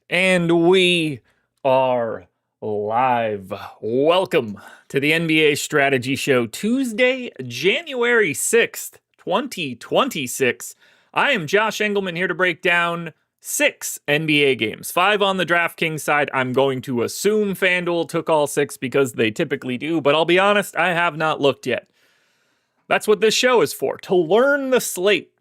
And we are live. Welcome to the NBA Strategy Show, Tuesday, January 6th, 2026. I am Josh Engleman here to break down 6 NBA games, 5 on the DraftKings side. I'm going to assume FanDuel took all 6 because they typically do, but I'll be honest, I have not looked yet. That's what this show is for, to learn the slate.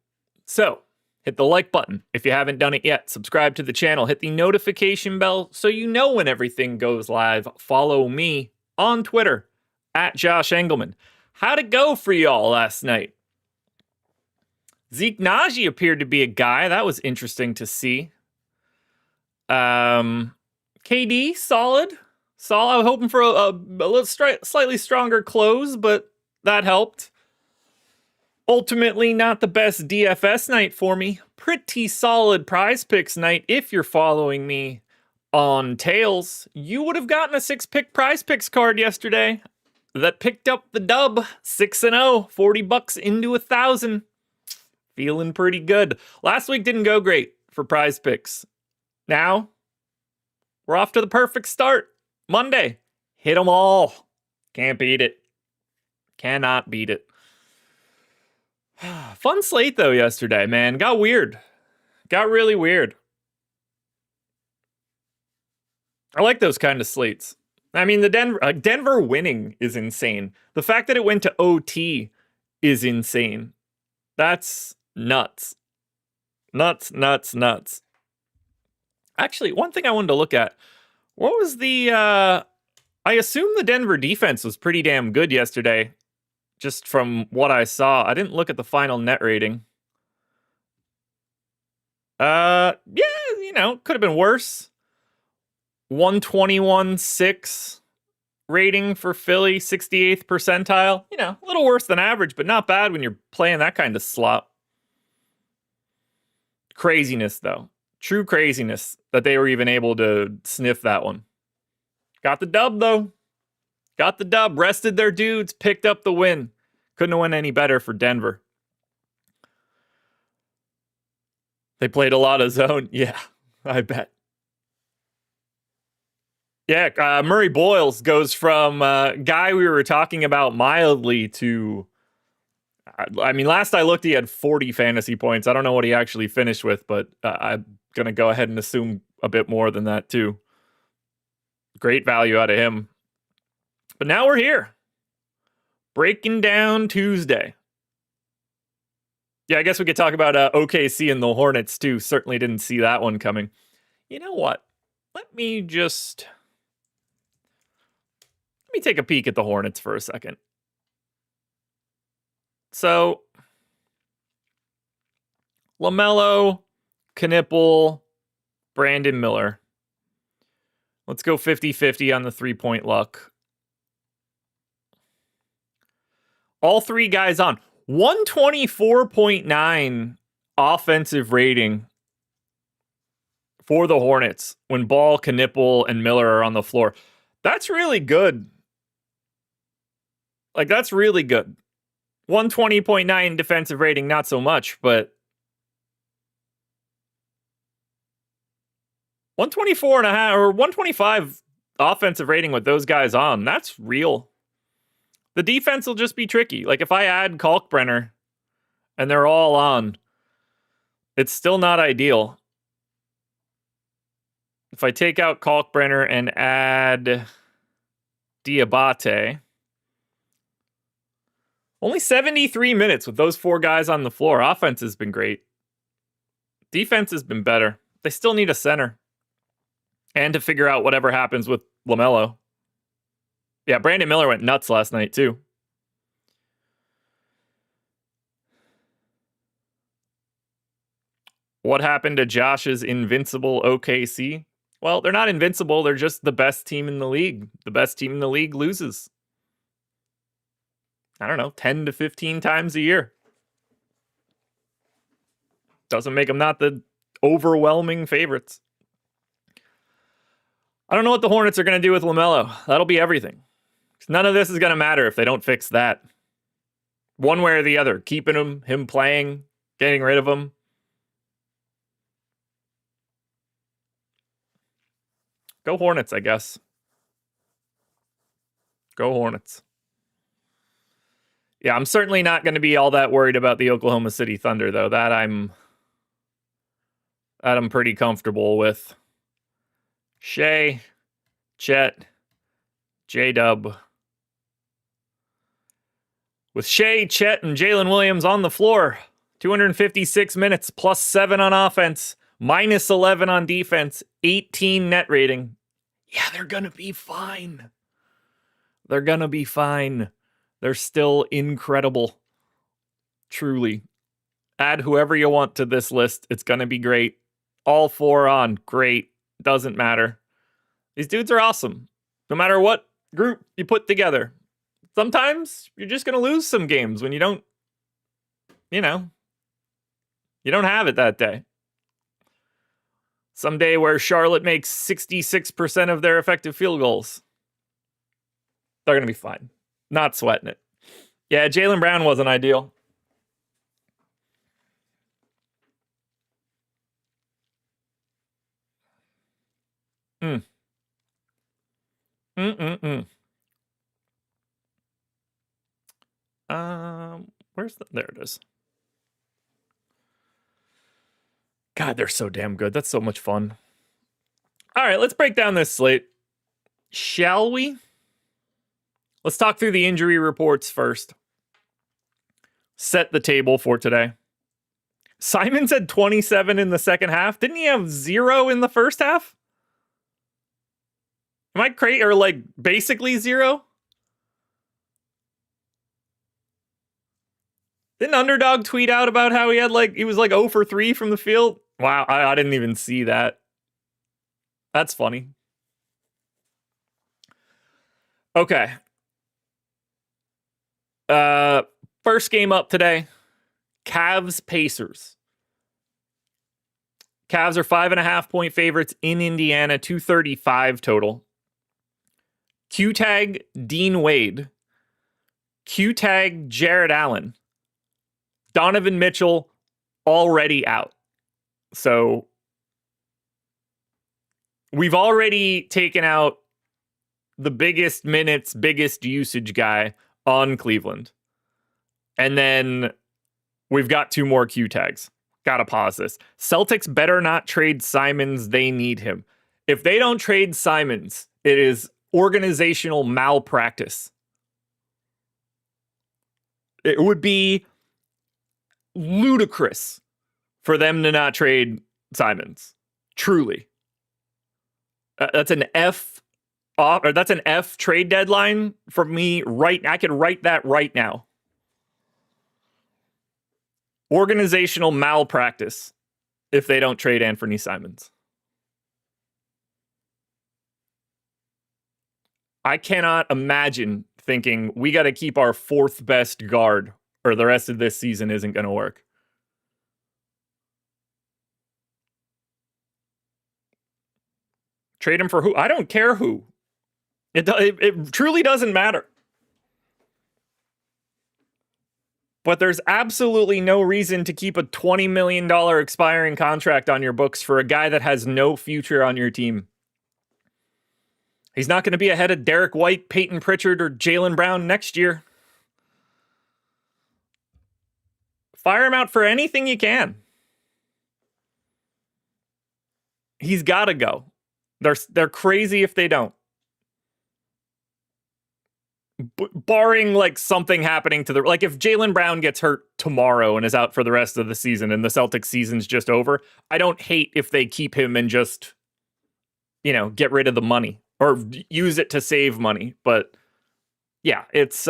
So, hit the like button if you haven't done it yet. Subscribe to the channel. Hit the notification bell so you know when everything goes live. Follow me on Twitter at Josh Engleman. How'd it go for y'all last night? Zeke Naji appeared to be a guy. That was interesting to see. KD, solid. I was hoping for a little slightly stronger close, but that helped. Ultimately, not the best DFS night for me. Pretty solid prize picks night. If you're following me on Tails, you would have gotten a 6-pick prize picks card yesterday that picked up the dub. 6-0, $40 into 1,000. Feeling pretty good. Last week didn't go great for prize picks. Now, we're off to the perfect start. Monday, hit them all. Can't beat it. Cannot beat it. Fun slate, though, yesterday, man. Got weird. Got really weird. I like those kind of slates. I mean, the Denver winning is insane. The fact that it went to OT is insane. That's nuts. Nuts. Actually, one thing I wanted to look at. What was the... I assume the Denver defense was pretty damn good yesterday. Just from what I saw, I didn't look at the final net rating. Yeah, could have been worse. 121.6 rating for Philly, 68th percentile. A little worse than average, but not bad when you're playing that kind of slop. Craziness, though. True craziness that they were even able to sniff that one. Got the dub, though. Got the dub, rested their dudes, picked up the win. Couldn't have went any better for Denver. They played a lot of zone. Yeah, I bet. Yeah, Murray Boyles goes from guy we were talking about mildly to... I mean, last I looked, he had 40 fantasy points. I don't know what he actually finished with, but I'm going to go ahead and assume a bit more than that, too. Great value out of him. But now we're here. Breaking down Tuesday. Yeah, I guess we could talk about OKC and the Hornets, too. Certainly didn't see that one coming. You know what? Let me take a peek at the Hornets for a second. So, LaMelo, Knipple, Brandon Miller. Let's go 50-50 on the 3-point luck. All 3 guys on. 124.9 offensive rating for the Hornets when Ball, Knipple, and Miller are on the floor. That's really good. That's really good. 120.9 defensive rating, not so much, but 124.5 or 125 offensive rating with those guys on. That's real. The defense will just be tricky. If I add Kalkbrenner and they're all on, it's still not ideal. If I take out Kalkbrenner and add Diabate, only 73 minutes with those 4 guys on the floor. Offense has been great. Defense has been better. They still need a center. And to figure out whatever happens with LaMelo. Yeah, Brandon Miller went nuts last night, too. What happened to Josh's invincible OKC? Well, they're not invincible. They're just the best team in the league. The best team in the league loses. I don't know, 10 to 15 times a year. Doesn't make them not the overwhelming favorites. I don't know what the Hornets are going to do with LaMelo. That'll be everything. None of this is going to matter if they don't fix that. One way or the other. Keeping him playing, getting rid of him. Go Hornets, I guess. Go Hornets. Yeah, I'm certainly not going to be all that worried about the Oklahoma City Thunder, though. That I'm pretty comfortable with. Shea, Chet, J-Dub. With Shea, Chet, and Jalen Williams on the floor, 256 minutes, plus 7 on offense, minus 11 on defense, 18 net rating. Yeah, they're going to be fine. They're going to be fine. They're still incredible. Truly. Add whoever you want to this list. It's going to be great. All 4 on. Great. Doesn't matter. These dudes are awesome. No matter what group you put together. Sometimes you're just going to lose some games when you don't have it that day. Someday where Charlotte makes 66% of their effective field goals. They're going to be fine. Not sweating it. Yeah, Jaylen Brown wasn't ideal. There it is. God, they're so damn good. That's so much fun. All right, let's break down this slate. Shall we? Let's talk through the injury reports first. Set the table for today. Simons had 27 in the second half. Didn't he have 0 in the first half? Am I crazy? Or like basically 0? Didn't Underdog tweet out about how he was 0 for 3 from the field? Wow, I didn't even see that. That's funny. Okay. First game up today. Cavs Pacers. Cavs are 5.5 point favorites in Indiana, 235 total. Q-tag Dean Wade. Q-tag Jared Allen. Donovan Mitchell already out. So we've already taken out the biggest minutes, biggest usage guy on Cleveland. And then we've got 2 more Q tags. Gotta pause this. Celtics better not trade Simons. They need him. If they don't trade Simons, it is organizational malpractice. It would be ludicrous for them to not trade Simons. Truly. That's an F trade deadline for me I could write that right now. Organizational malpractice if they don't trade Anthony Simons. I cannot imagine thinking we got to keep our 4th best guard or the rest of this season isn't going to work. Trade him for who? I don't care who. It truly doesn't matter. But there's absolutely no reason to keep a $20 million expiring contract on your books for a guy that has no future on your team. He's not going to be ahead of Derek White, Peyton Pritchard, or Jaylen Brown next year. Fire him out for anything you can. He's got to go. They're crazy if they don't. Barring like something happening to if Jaylen Brown gets hurt tomorrow and is out for the rest of the season and the Celtics season's just over, I don't hate if they keep him and just, get rid of the money or use it to save money. But yeah, it's,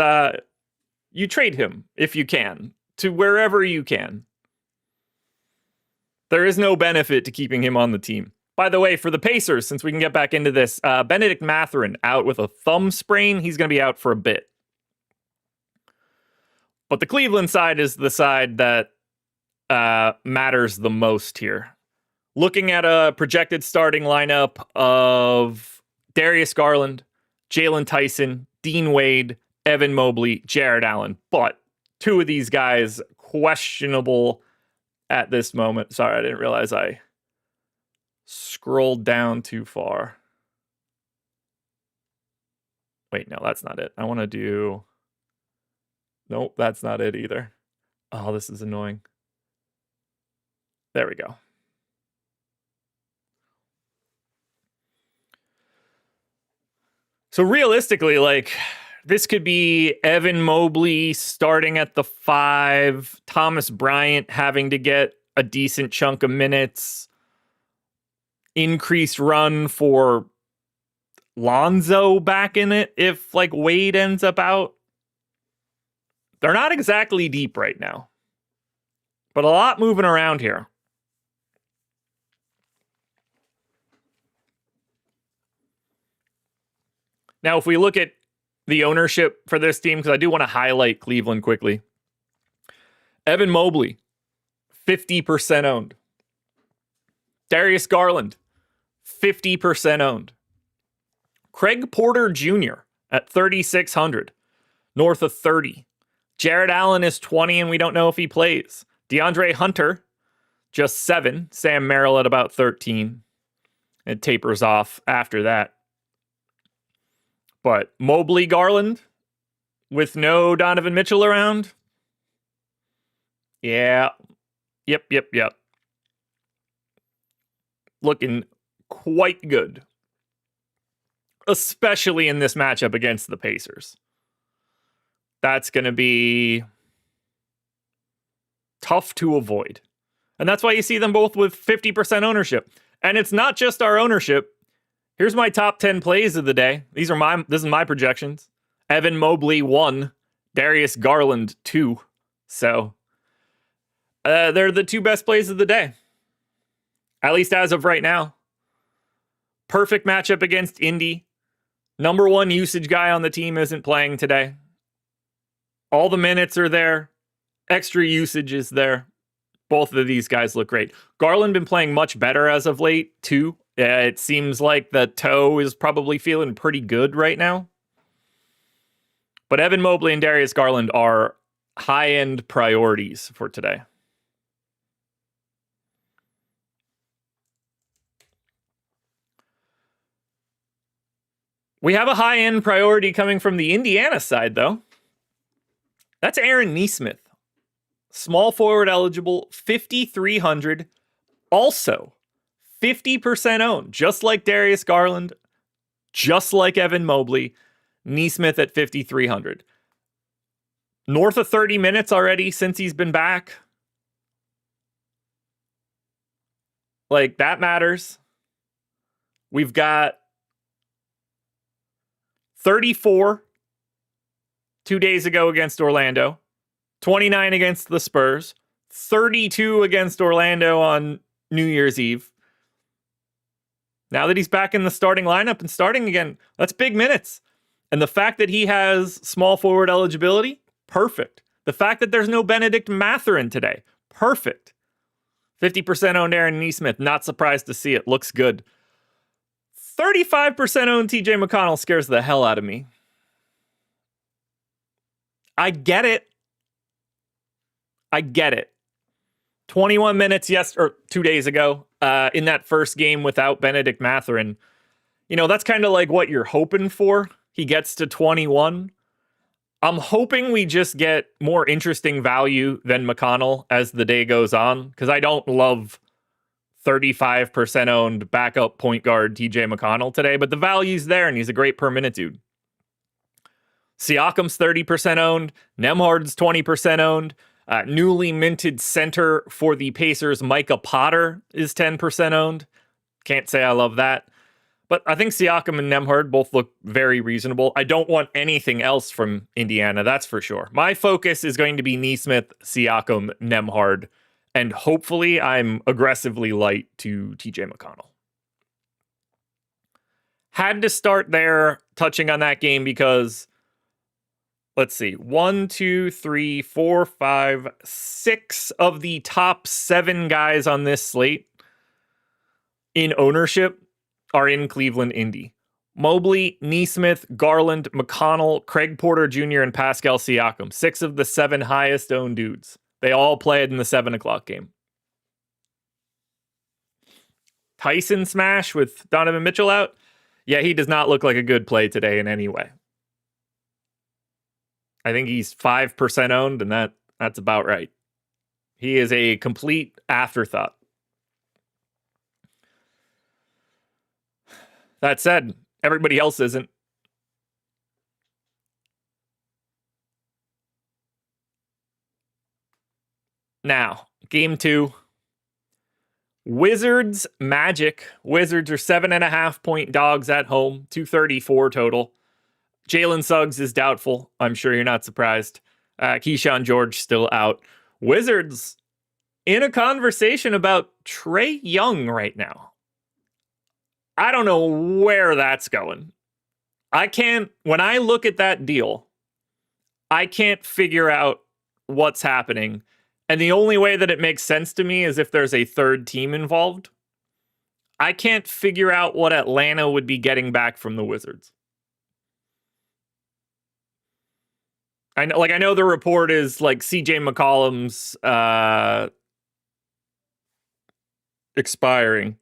you trade him if you can to wherever you can. There is no benefit to keeping him on the team. By the way, for the Pacers, since we can get back into this, Benedict Mathurin out with a thumb sprain. He's going to be out for a bit. But the Cleveland side is the side that matters the most here. Looking at a projected starting lineup of Darius Garland, Jalen Tyson, Dean Wade, Evan Mobley, Jared Allen. But 2 of these guys questionable at this moment. Sorry, I didn't realize I scrolled down too far. Wait, no, that's not it. I want to do... Nope, that's not it either. Oh, this is annoying. There we go. So realistically, like, this could be Evan Mobley starting at the 5, Thomas Bryant having to get a decent chunk of minutes, increased run for Lonzo back in it if, like, Wade ends up out. They're not exactly deep right now, but a lot moving around here. Now, if we look at the ownership for this team, because I do want to highlight Cleveland quickly. Evan Mobley, 50% owned. Darius Garland, 50% owned. Craig Porter Jr. at 3,600, north of 30. Jared Allen is 20, and we don't know if he plays. DeAndre Hunter, just 7. Sam Merrill at about 13. It tapers off after that. But Mobley, Garland, with no Donovan Mitchell around? Yeah. Yep. Looking quite good. Especially in this matchup against the Pacers. That's going to be tough to avoid. And that's why you see them both with 50% ownership. And it's not just our ownership. Here's my top 10 plays of the day. This is my projections. Evan Mobley 1, Darius Garland 2. So they're the 2 best plays of the day. At least as of right now. Perfect matchup against Indy. Number 1 usage guy on the team isn't playing today. All the minutes are there. Extra usage is there. Both of these guys look great. Garland been playing much better as of late, too. It seems like the toe is probably feeling pretty good right now. But Evan Mobley and Darius Garland are high-end priorities for today. We have a high-end priority coming from the Indiana side, though. That's Aaron Nesmith. Small forward eligible, 5,300. Also, 50% owned, just like Darius Garland, just like Evan Mobley. Nesmith at 5,300. North of 30 minutes already since he's been back. Like, that matters. We've got 34 2 days ago against Orlando, 29 against the Spurs, 32 against Orlando on New Year's Eve. Now that he's back in the starting lineup and starting again, that's big minutes. And the fact that he has small forward eligibility, perfect. The fact that there's no Benedict Mathurin today, perfect. 50% owned Aaron Nesmith, not surprised to see it. Looks good. 35% owned TJ McConnell scares the hell out of me. I get it. 21 minutes 2 days ago in that first game without Benedict Mathurin. You know, that's kind of like what you're hoping for. He gets to 21. I'm hoping we just get more interesting value than McConnell as the day goes on, because I don't love 35% owned backup point guard TJ McConnell today, but the value's there and he's a great per minute dude. Siakam's 30% owned. Nembhard's 20% owned. Newly minted center for the Pacers, Micah Potter, is 10% owned. Can't say I love that. But I think Siakam and Nembhard both look very reasonable. I don't want anything else from Indiana, that's for sure. My focus is going to be Nesmith, Siakam, Nembhard, and hopefully I'm aggressively light to TJ McConnell. Had to start there touching on that game because, let's see, 1, 2, 3, 4, 5, 6 of the top 7 guys on this slate in ownership are in Cleveland, Indy. Mobley, Nesmith, Garland, McConnell, Craig Porter Jr., and Pascal Siakam. 6 of the 7 highest owned dudes. They all played in the 7 o'clock game. Tyson smash with Donovan Mitchell out. Yeah, he does not look like a good play today in any way. I think he's 5% owned, and that's about right. He is a complete afterthought. That said, everybody else isn't. Now, game 2. Wizards Magic. Wizards are 7.5-point dogs at home, 234 total. Jalen Suggs is doubtful. I'm sure you're not surprised. Keyshawn George still out. Wizards in a conversation about Trey Young right now. I don't know where that's going. When I look at that deal, I can't figure out what's happening. And the only way that it makes sense to me is if there's a third team involved. I can't figure out what Atlanta would be getting back from the Wizards. I know the report is like CJ McCollum's expiring.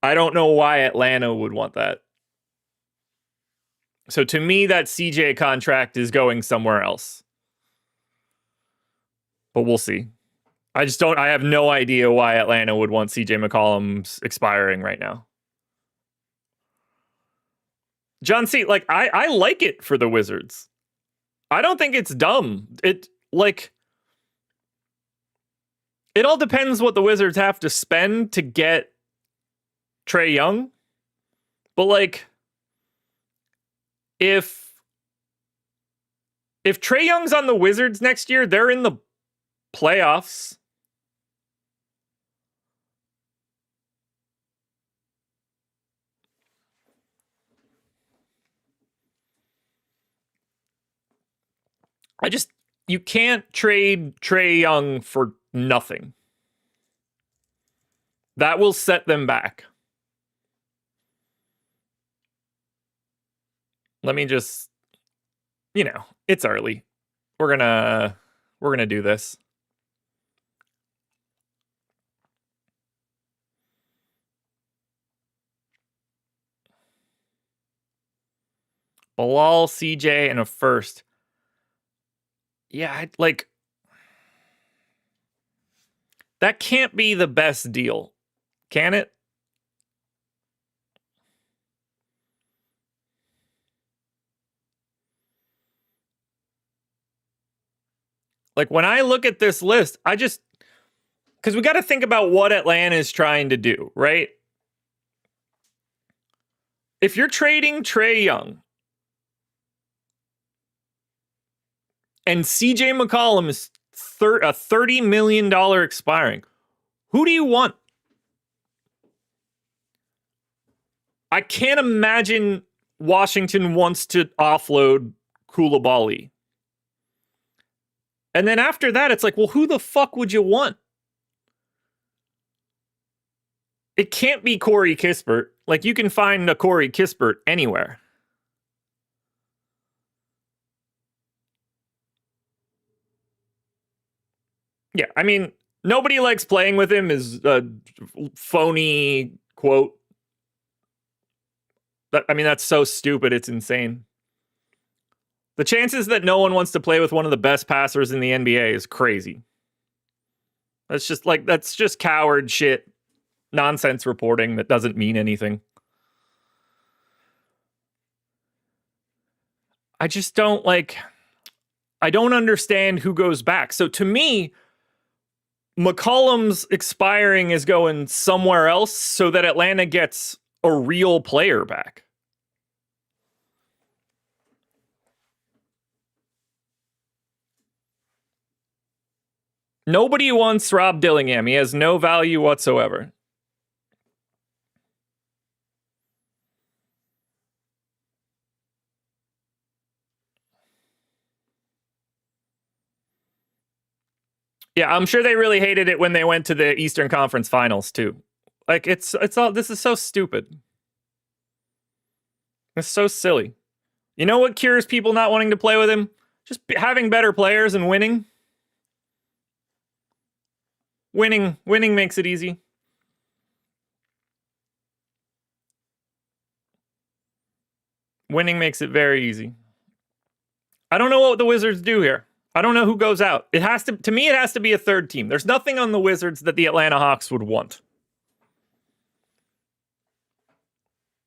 I don't know why Atlanta would want that. So to me, that CJ contract is going somewhere else. But we'll see. I have no idea why Atlanta would want CJ McCollum's expiring right now. John C., I like it for the Wizards. I don't think it's dumb. It all depends what the Wizards have to spend to get Trey Young. But if Trey Young's on the Wizards next year, they're in the playoffs. You can't trade Trey Young for nothing. That will set them back. Let me just, it's early. We're gonna do this. Bilal, CJ, and a first. Yeah, that can't be the best deal, can it? When I look at this list, because we got to think about what Atlanta is trying to do, right? If you're trading Trey Young and CJ McCollum is a $30 million expiring, who do you want? I can't imagine Washington wants to offload Koulibaly. And then after that, it's well, who the fuck would you want? It can't be Corey Kispert. You can find a Corey Kispert anywhere. Yeah, I mean, nobody likes playing with him is a phony quote. That's so stupid, it's insane. The chances that no one wants to play with one of the best passers in the NBA is crazy. That's just coward shit, nonsense reporting that doesn't mean anything. I just don't I don't understand who goes back. So to me, McCollum's expiring is going somewhere else so that Atlanta gets a real player back. Nobody wants Rob Dillingham. He has no value whatsoever. Yeah, I'm sure they really hated it when they went to the Eastern Conference Finals too. It's all, this is so stupid. It's so silly. You know what cures people not wanting to play with him? Just having better players and winning. Winning makes it easy. Winning makes it very easy. I don't know what the Wizards do here. I don't know who goes out. It has to me, it has to be a third team. There's nothing on the Wizards that the Atlanta Hawks would want.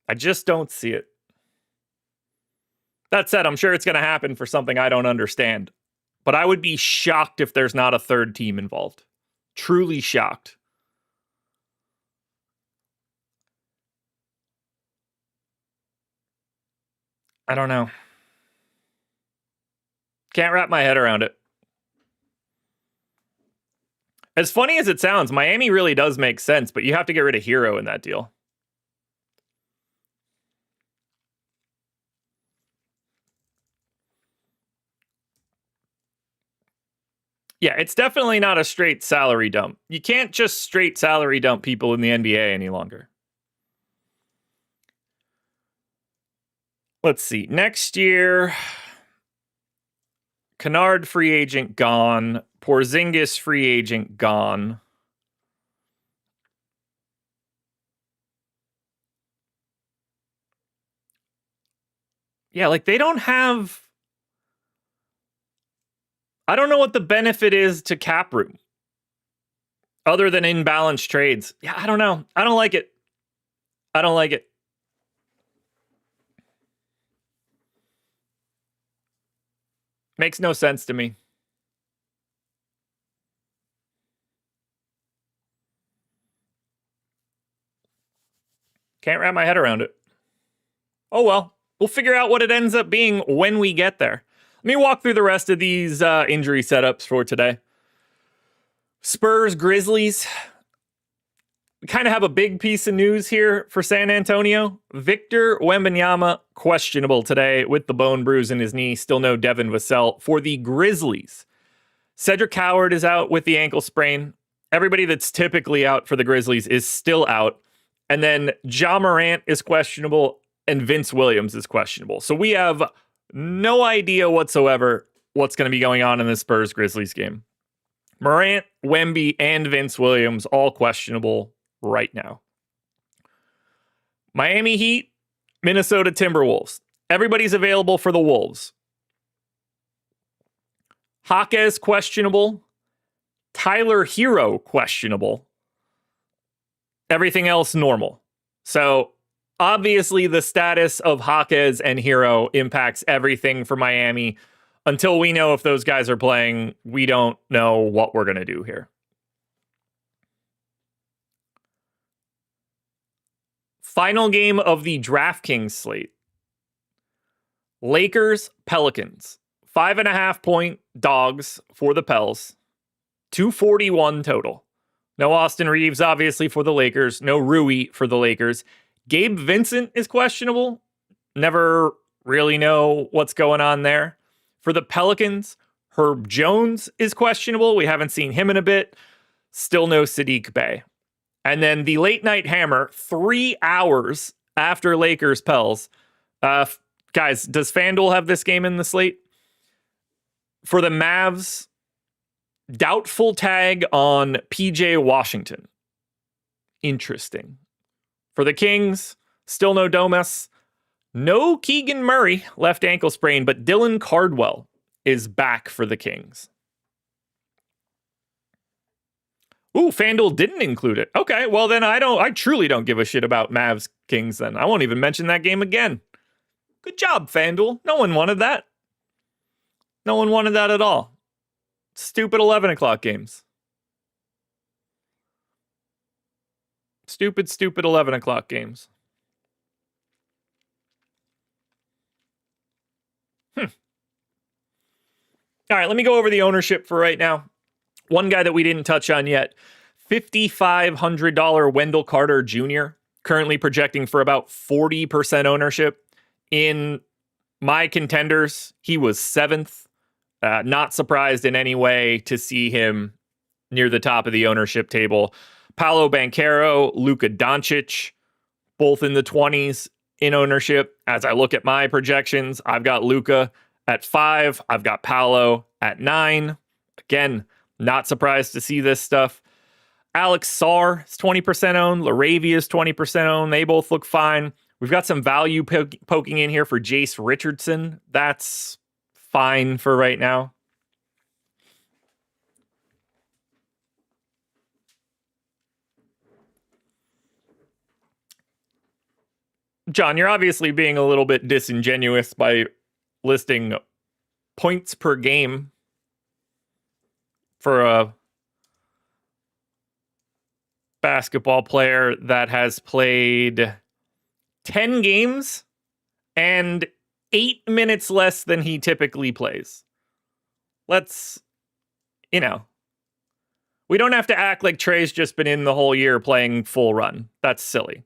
I just don't see it. That said, I'm sure it's going to happen for something I don't understand. But I would be shocked if there's not a third team involved. Truly shocked. I don't know. Can't wrap my head around it. As funny as it sounds, Miami really does make sense, but you have to get rid of Hero in that deal. Yeah, it's definitely not a straight salary dump. You can't just straight salary dump people in the NBA any longer. Let's see. Next year, Kennard free agent gone. Porzingis free agent gone. Yeah, like they don't have... I don't know what the benefit is to cap room other than imbalanced trades. Yeah, I don't know. I don't like it. I don't like it. Makes no sense to me. Can't wrap my head around it. Oh well, we'll figure out what it ends up being when we get there. Let me walk through the rest of these injury setups for today. Spurs, Grizzlies. We kind of have a big piece of news here for San Antonio. Victor Wembanyama, questionable today with the bone bruise in his knee. Still no Devin Vassell. For the Grizzlies, Cedric Howard is out with the ankle sprain. Everybody that's typically out for the Grizzlies is still out. And then Ja Morant is questionable and Vince Williams is questionable. So we have no idea whatsoever what's going to be going on in the Spurs-Grizzlies game. Morant, Wemby, and Vince Williams all questionable right now. Miami Heat, Minnesota Timberwolves. Everybody's available for the Wolves. Jaquez questionable. Tyler Hero questionable. Everything else normal. So obviously the status of Jaquez and Hero impacts everything for Miami. Until we know if those guys are playing, we don't know what we're going to do here. Final game of the DraftKings slate. Lakers, Pelicans. 5.5 point dogs for the Pels. 241 total. No Austin Reeves, obviously, for the Lakers. No Rui for the Lakers. Gabe Vincent is questionable. Never really know what's going on there. For the Pelicans, Herb Jones is questionable. We haven't seen him in a bit. Still no Sadiq Bey. And then the late night hammer, 3 hours after Lakers Pels. Guys, does FanDuel have this game in the slate? For the Mavs, doubtful tag on PJ Washington. Interesting. For the Kings, still no Domas. No Keegan Murray, left ankle sprain, but Dylan Cardwell is back for the Kings. Ooh, FanDuel didn't include it. Okay, well then I truly don't give a shit about Mavs Kings then. I won't even mention that game again. Good job, FanDuel. No one wanted that. No one wanted that at all. Stupid 11 o'clock games. Stupid 11 o'clock games. All right, let me go over the ownership for right now. One guy that we didn't touch on yet, $5,500 Wendell Carter Jr., currently projecting for about 40% ownership. In my contenders, he was 7th. Not surprised in any way to see him near the top of the ownership table. Paolo Banchero, Luka Doncic, both in the 20s in ownership. As I look at my projections, I've got Luka at 5. I've got Paolo at 9. Again, not surprised to see this stuff. Alex Sarr is 20% owned. LaRavia is 20% owned. They both look fine. We've got some value poking in here for Jace Richardson. That's fine for right now. John, you're obviously being a little bit disingenuous by listing points per game for a basketball player that has played 10 games and 8 minutes less than he typically plays. Let's, we don't have to act like Trey's just been in the whole year playing full run. That's silly.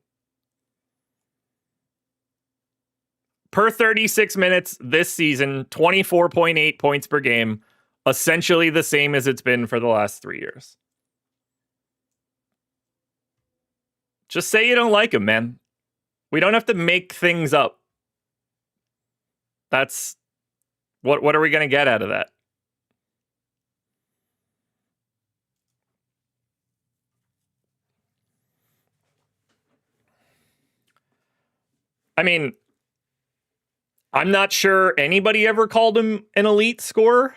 Per 36 minutes this season, 24.8 points per game, essentially the same as it's been for the last 3 years. Just say you don't like him, man. We don't have to make things up. That's what are we going to get out of that? I mean, I'm not sure anybody ever called him an elite scorer.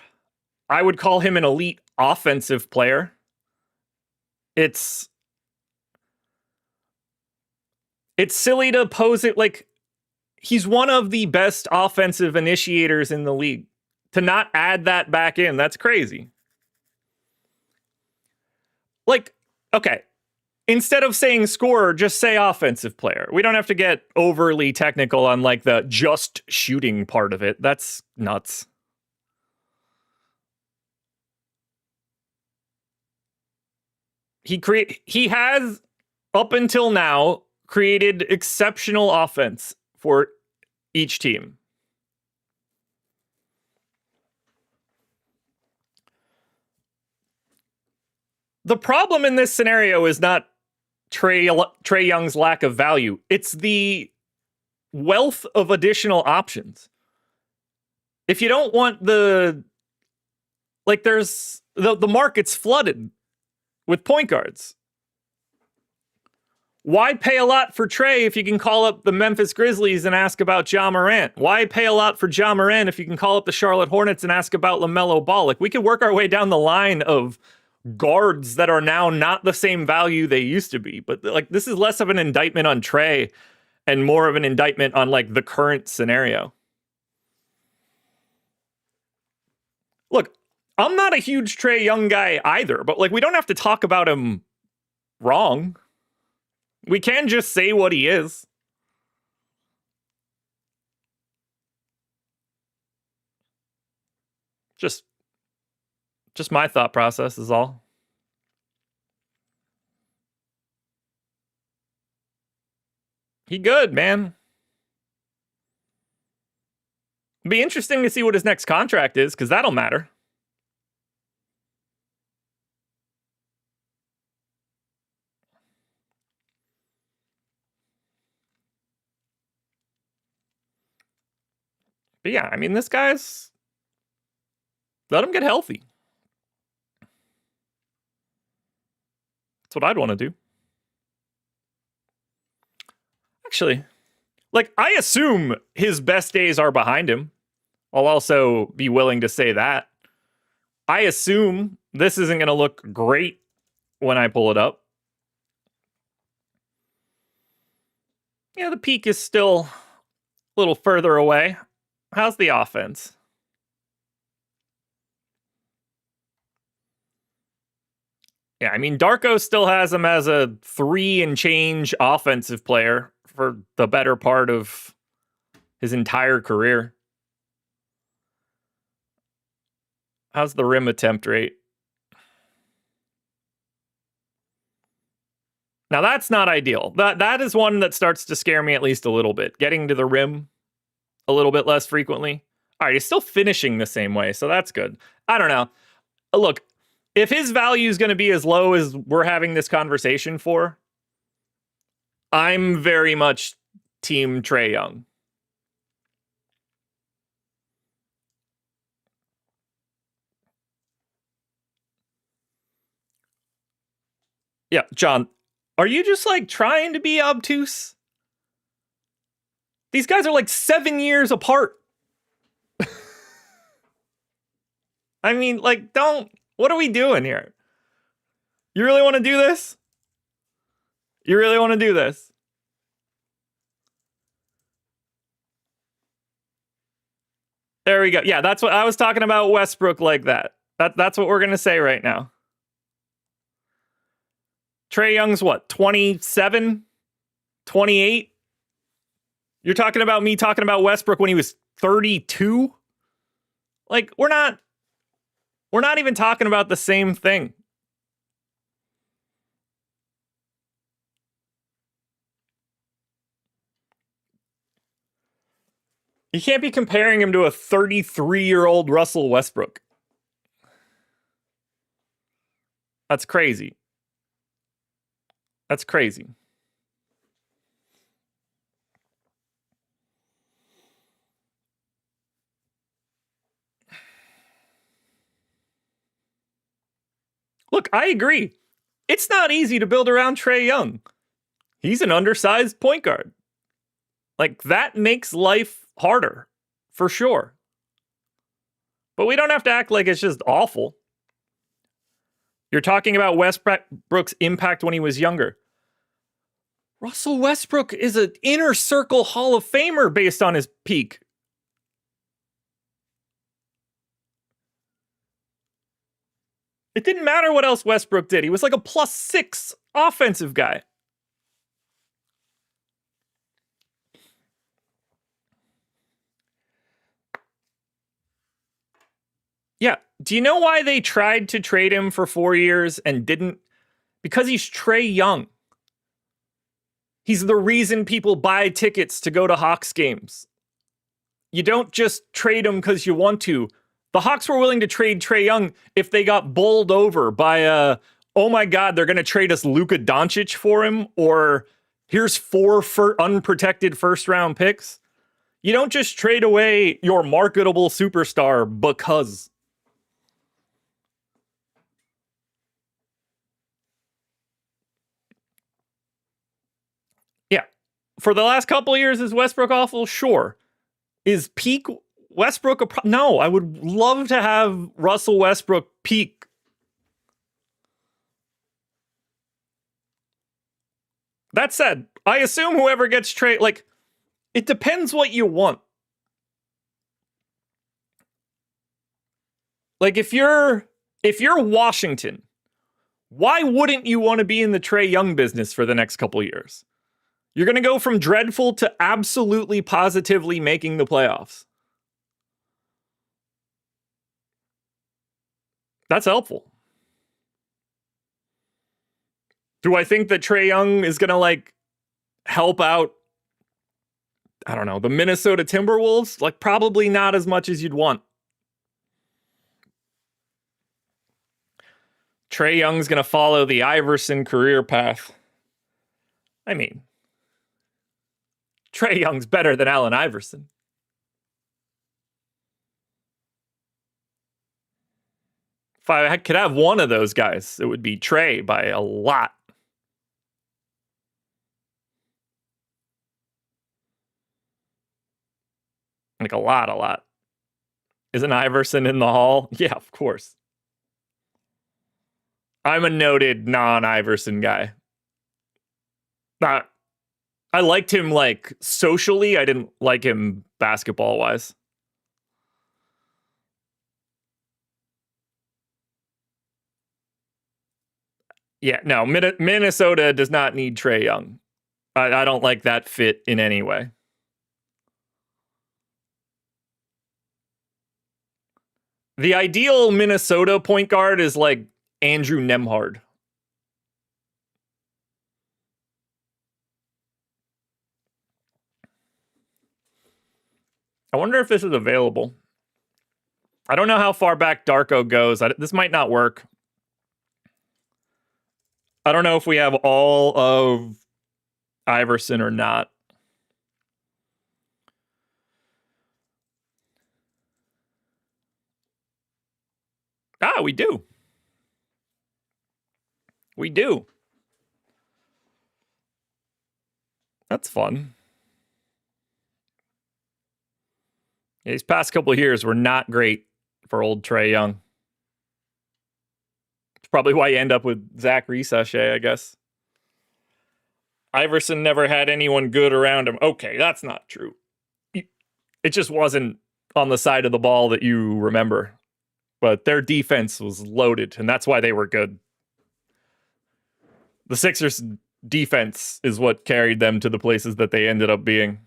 I would call him an elite offensive player. It's silly to pose it like he's one of the best offensive initiators in the league. To not add that back in, that's crazy. Like, okay, instead of saying scorer, just say offensive player. We don't have to get overly technical on like the just shooting part of it. That's nuts. He has, up until now, created exceptional offense for each team. The problem in this scenario is not Trey Young's lack of value. It's the wealth of additional options. If you don't want there's the market's flooded with point guards. Why pay a lot for Trey if you can call up the Memphis Grizzlies and ask about Ja Morant? Why pay a lot for Ja Morant if you can call up the Charlotte Hornets and ask about LaMelo Ball? Like, we could work our way down the line of guards that are now not the same value they used to be. But like, this is less of an indictment on Trey and more of an indictment on like the current scenario. Look, I'm not a huge Trey Young guy either, but like, we don't have to talk about him wrong. We can just say what he is. Just my thought process is all. He good, man. It'd be interesting to see what his next contract is, because that'll matter. But yeah, I mean, this guy's... let him get healthy. That's what I'd want to do. Actually, like, I assume his best days are behind him. I'll also be willing to say that. I assume this isn't going to look great when I pull it up. Yeah, the peak is still a little further away. How's the offense? Yeah, I mean, Darko still has him as a 3 and change offensive player for the better part of his entire career. How's the rim attempt rate? Now, that's not ideal. That is one that starts to scare me at least a little bit. Getting to the rim a little bit less frequently. All right, he's still finishing the same way, so that's good. I don't know. Look, if his value is going to be as low as we're having this conversation for, I'm very much team Trey Young. Yeah, John, are you just like trying to be obtuse? These guys are like 7 years apart. I mean, like, what are we doing here? You really want to do this? You really want to do this? There we go. Yeah, that's what I was talking about Westbrook like that. That's what we're going to say right now. Trey Young's what, 27, 28? You're talking about me talking about Westbrook when he was 32? Like, we're not even talking about the same thing. You can't be comparing him to a 33-year-old Russell Westbrook. That's crazy. That's crazy. Look, I agree. It's not easy to build around Trey Young. He's an undersized point guard. Like, that makes life harder, for sure. But we don't have to act like it's just awful. You're talking about Westbrook's impact when he was younger. Russell Westbrook is an inner circle Hall of Famer based on his peak. It didn't matter what else Westbrook did. He was like a +6 offensive guy. Yeah. Do you know why they tried to trade him for 4 years and didn't? Because he's Trey Young. He's the reason people buy tickets to go to Hawks games. You don't just trade him because you want to. The Hawks were willing to trade Trey Young if they got bowled over by oh my God, they're going to trade us Luka Doncic for him, or here's 4 unprotected first-round picks. You don't just trade away your marketable superstar because. Yeah. For the last couple of years, is Westbrook awful? Sure. Is peak Westbrook no, I would love to have Russell Westbrook peak. That said, I assume whoever gets traded, like, it depends what you want. Like, if you're Washington, why wouldn't you want to be in the Trey Young business for the next couple years? You're going to go from dreadful to absolutely positively making the playoffs. That's helpful. Do I think that Trey Young is going to, like, help out, I don't know, the Minnesota Timberwolves? Like, probably not as much as you'd want. Trey Young's going to follow the Iverson career path. I mean, Trey Young's better than Allen Iverson. If I could have one of those guys, it would be Trey by a lot. Like, a lot. Isn't Iverson in the hall? Yeah, of course. I'm a noted non-Iverson guy. I liked him, like, socially. I didn't like him basketball-wise. Yeah, no, Minnesota does not need Trey Young. I don't like that fit in any way. The ideal Minnesota point guard is like Andrew Nembhard. I wonder if this is available. I don't know how far back Darko goes. This might not work. I don't know if we have all of Iverson or not. Ah, we do. We do. That's fun. Yeah, these past couple of years were not great for old Trey Young. It's probably why you end up with Zach Risachet, I guess. Iverson never had anyone good around him. Okay, that's not true. It just wasn't on the side of the ball that you remember. But their defense was loaded, and that's why they were good. The Sixers' defense is what carried them to the places that they ended up being.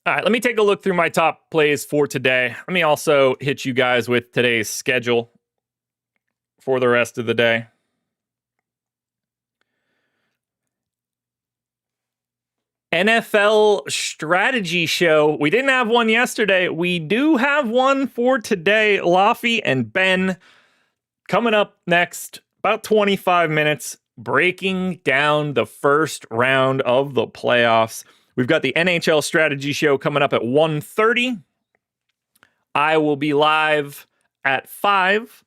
All right, let me take a look through my top plays for today. Let me also hit you guys with today's schedule for the rest of the day. NFL strategy show. We didn't have one yesterday. We do have one for today. Laffy and Ben coming up next, about 25 minutes, breaking down the first round of the playoffs. We've got the NHL strategy show coming up at 1:30. I will be live at 5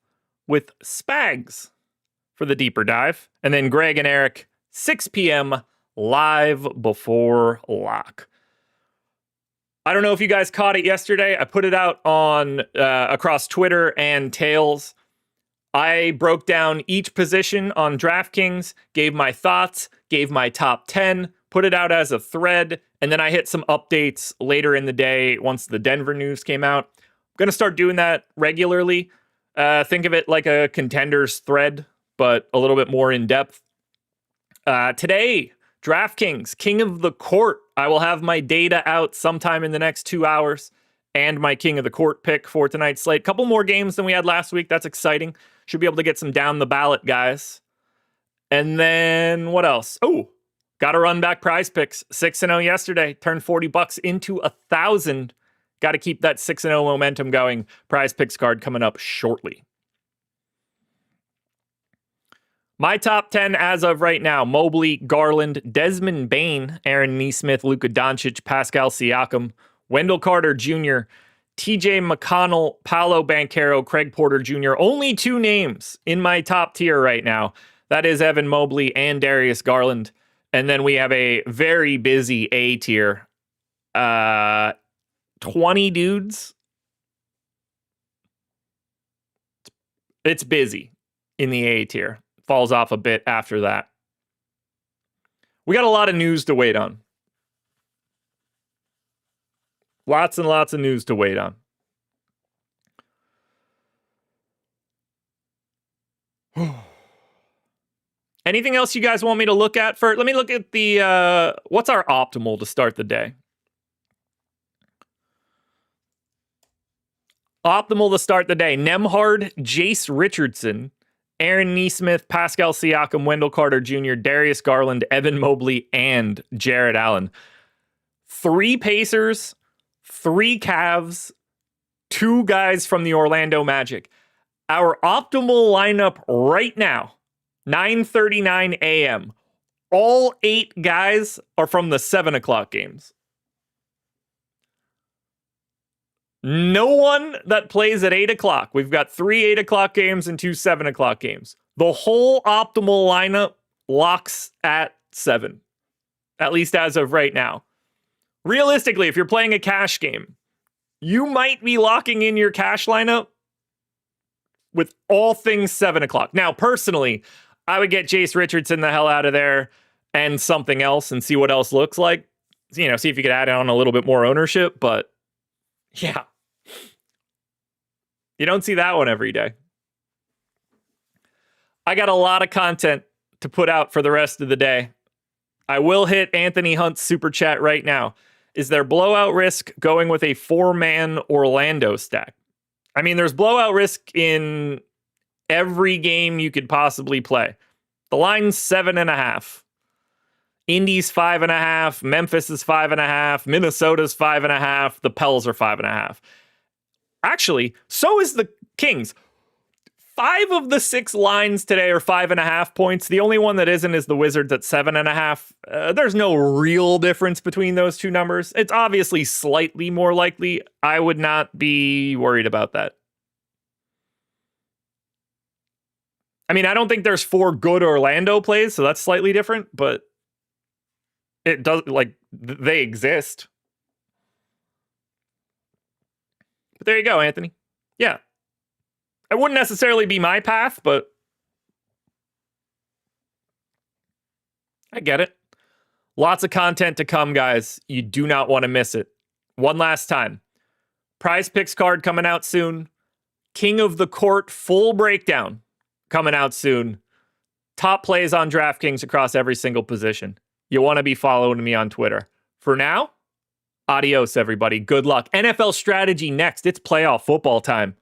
with Spags for the deeper dive. And then Greg and Eric, 6 p.m. live before lock. I don't know if you guys caught it yesterday. I put it out on across Twitter and Tails. I broke down each position on DraftKings, gave my thoughts, gave my top 10, put it out as a thread, and then I hit some updates later in the day once the Denver news came out. I'm going to start doing that regularly. Think of it like a contenders thread, but a little bit more in depth. Today, DraftKings, King of the Court. I will have my data out sometime in the next 2 hours and my King of the Court pick for tonight's slate. Couple more games than we had last week. That's exciting. Should be able to get some down the ballot guys. And then what else? Oh, got to run back Prize Picks. 6-0 yesterday. Turned $40 into 1,000. Got to keep that 6-0 momentum going. Prize Picks card coming up shortly. My top 10 as of right now: Mobley, Garland, Desmond Bane, Aaron Nesmith, Luka Doncic, Pascal Siakam, Wendell Carter Jr., TJ McConnell, Paolo Banchero, Craig Porter Jr. Only 2 names in my top tier right now. That is Evan Mobley and Darius Garland. And then we have a very busy A tier. 20 dudes. It's busy in the A tier. Falls off a bit after that. We got a lot of news to wait on. Lots and lots of news to wait on. Anything else you guys want me to look at first? Let me look at the, what's our optimal to start the day? Optimal to start the day: Nemhard, Jace Richardson, Aaron Nesmith, Pascal Siakam, Wendell Carter Jr., Darius Garland, Evan Mobley, and Jared Allen. 3 Pacers, 3 Cavs, 2 guys from the Orlando Magic. Our optimal lineup right now, 9:39 a.m. All 8 guys are from the 7 o'clock games. No one that plays at 8 o'clock. We've got 3 8 o'clock games and 2 7 o'clock games. The whole optimal lineup locks at 7, at least as of right now. Realistically, if you're playing a cash game, you might be locking in your cash lineup with all things 7 o'clock. Now, personally, I would get Jace Richardson the hell out of there and something else and see what else looks like. You know, see if you could add on a little bit more ownership, but yeah. You don't see that one every day. I got a lot of content to put out for the rest of the day. I will hit Anthony Hunt's super chat right now. Is there blowout risk going with a 4-man Orlando stack? I mean, there's blowout risk in every game you could possibly play. The line's 7.5. Indy's 5.5. Memphis is 5.5. Minnesota's 5.5. The Pels are 5.5. Actually, so is the Kings. 5 of the 6 lines today are 5.5 points. The only one that isn't is the Wizards at 7.5. There's no real difference between those 2 numbers. It's obviously slightly more likely. I would not be worried about that. I mean, I don't think there's 4 good Orlando plays, so that's slightly different, but it does, like, they exist. But there you go, Anthony. Yeah. It wouldn't necessarily be my path, but I get it. Lots of content to come, guys. You do not want to miss it. One last time. Prize Picks card coming out soon. King of the Court full breakdown coming out soon. Top plays on DraftKings across every single position. You want to be following me on Twitter. For now, adios, everybody. Good luck. NFL strategy next. It's playoff football time.